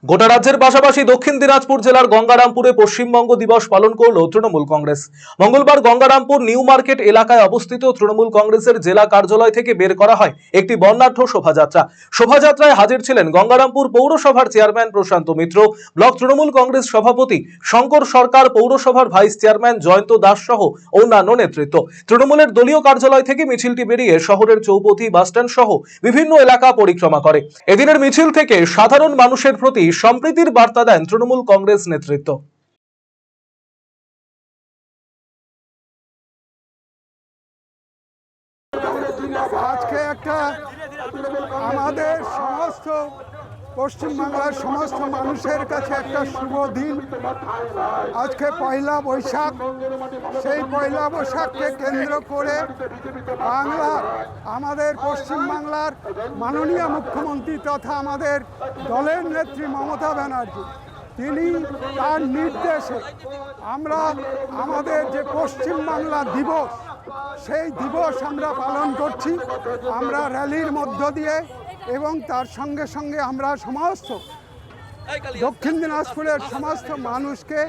গোটা রাজ্যের পাশাপাশি দক্ষিণ দিনাজপুর জেলার গঙ্গারামপুরে পশ্চিমবঙ্গ দিবস পালন করল তৃণমূল কংগ্রেস। মঙ্গলবার গঙ্গারামপুর নিউ মার্কেট এলাকায় অবস্থিত তৃণমূল কংগ্রেসের জেলা কার্যালয় থেকে বের করা হয় একটি বর্ণাঢ্য শোভাযাত্রা। শোভাযাত্রায় হাজির ছিলেন গঙ্গারামপুর পৌরসভার চেয়ারম্যান প্রশান্ত মিত্র, ব্লক তৃণমূল কংগ্রেস সভাপতি শঙ্কর সরকার, পৌরসভার ভাইস চেয়ারম্যান জয়ন্ত দাস সহ অন্যান্য নেতৃত্ব। তৃণমূলের দলীয় কার্যালয় থেকে মিছিলটি বেরিয়ে শহরের চৌপথি, বাসস্ট্যান্ড সহ বিভিন্ন এলাকা পরিক্রমা করে। এদিনের মিছিল থেকে সাধারণ মানুষের প্রতি সম্প্রীতির বার্তা দেন তৃণমূল কংগ্রেস নেতৃত্ব। আজকে একটা আমাদের সমস্ত পশ্চিমবাংলার সমস্ত মানুষের কাছে একটা শুভ দিন। আজকে পয়লা বৈশাখ। সেই পয়লা বৈশাখকে কেন্দ্র করে আমাদের পশ্চিমবাংলার মাননীয় মুখ্যমন্ত্রী তথা আমাদের দলের নেত্রী মমতা ব্যানার্জি, তিনি তার নির্দেশে আমরা আমাদের যে পশ্চিমবাংলা দিবস, সেই দিবস আমরা পালন করছি। আমরা র্যালির মধ্য দিয়ে এবং তার সঙ্গে সঙ্গে আমরা সমস্ত দক্ষিণ দিনাজপুরের সমস্ত মানুষকে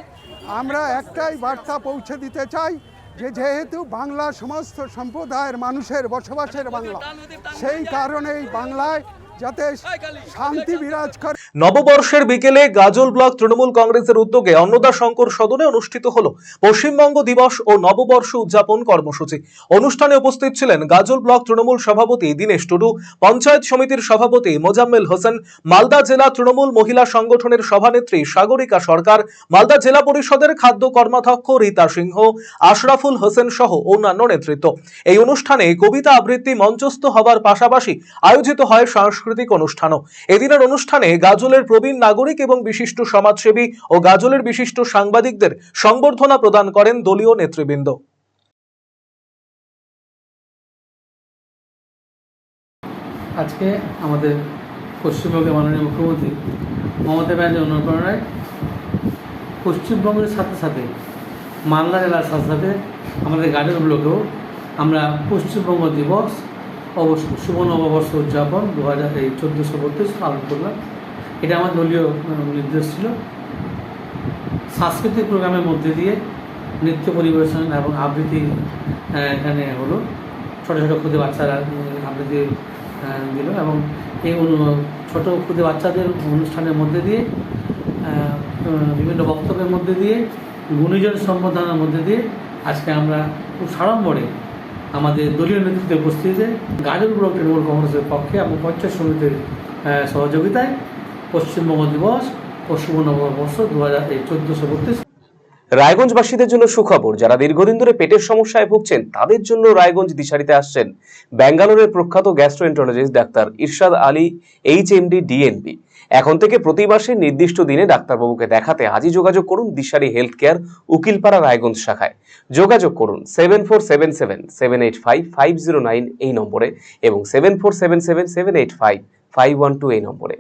আমরা একটাই বার্তা পৌঁছে দিতে চাই যে যেহেতু বাংলা সমস্ত সম্প্রদায়ের মানুষের বসবাসের বাংলা, সেই কারণেই বাংলায় যাতে শান্তি বিরাজ করে। নববর্ষের বিকেলে গাজল ব্লক তৃণমূল কংগ্রেসের উদ্যোগে অন্নদা শঙ্কর সদনে অনুষ্ঠিত হলো পশ্চিমবঙ্গ দিবস ও নববর্ষ উদযাপন কর্মসূচি। অনুষ্ঠানে উপস্থিত ছিলেন গাজল ব্লক তৃণমূল সভাপতি দীনেশ টুডু, পঞ্চায়েত সমিতির সভাপতি মোজাম্মেল হোসেন, মালদা জেলা তৃণমূল মহিলা সংগঠনের সভানেত্রী সাগরিকা সরকার, মালদা জেলা পরিষদের খাদ্য কর্মাধ্যক্ষ রীতা সিংহ, আশরাফুল হোসেন সহ অন্যান্য নেতৃত্ব। এই অনুষ্ঠানে কবিতা আবৃত্তি মঞ্চস্থ হবার পাশাপাশি আয়োজিত হয় সাংস্কৃতিক অনুষ্ঠানও। এদিনের অনুষ্ঠানে গাজলের প্রবীণ নাগরিক এবং বিশিষ্ট সমাজসেবী ও গাজলের বিশিষ্ট সাংবাদিকদের সংবর্ধনা প্রদান করেন দলীয় নেতৃবৃন্দ। আজকে আমাদের পশ্চিমবঙ্গের মাননীয় মুখ্যমন্ত্রী মমতা ব্যানার্জির অনুপ্রেরণায় পশ্চিমবঙ্গের সাথে সাথে মালদা জেলার সাথে সাথে আমাদের গাজল ব্লকেও আমরা পশ্চিমবঙ্গ দিবস শুভ নববর্ষ উদযাপন 1432 পালন করলাম। এটা আমার দলীয় নির্দেশ ছিল। সাংস্কৃতিক প্রোগ্রামের মধ্যে দিয়ে নৃত্য পরিবেশন এবং আবৃত্তি এখানে হলো। ছোটো ছোটো ক্ষুদে বাচ্চারা আবৃত্তি দিল এবং এই ছোটো ক্ষুদে বাচ্চাদের অনুষ্ঠানের মধ্যে দিয়ে বিভিন্ন বক্তব্যের মধ্যে দিয়ে গুণীজন সম্বোধনার মধ্যে দিয়ে আজকে আমরা খুব সাড়ম্বরে আমাদের দলীয় নেতৃত্বে উপস্থিতিতে গাজল ব্লক তৃণমূল কংগ্রেসের পক্ষে এবং পঞ্চায়েত সমিতির সহযোগিতায় পশ্চিমবঙ্গ দিবস ও শুভ নববর্ষ 1432। রায়গঞ্জবাসীদের জন্য সুখবর, যারা দীর্ঘদিন ধরে পেটের সমস্যায় ভুগছেন তাদের জন্য রায়গঞ্জ দিশারিতে আসছেন ব্যাঙ্গালোরের প্রখ্যাত গ্যাস্ট্রোএন্টারোলজিস্ট ডাক্তার ইরশাদ আলী, এইচএমডি, ডিএনবি। এখন থেকে প্রতি মাসে নির্দিষ্ট দিনে ডাক্তারবাবুকে দেখাতে আজই যোগাযোগ করুন দিশারি হেলথ কেয়ার, উকিলপাড়া, রায়গঞ্জ শাখায়। যোগাযোগ করুন 7477785509 এই নম্বরে এবং 7477785512 এই নম্বরে।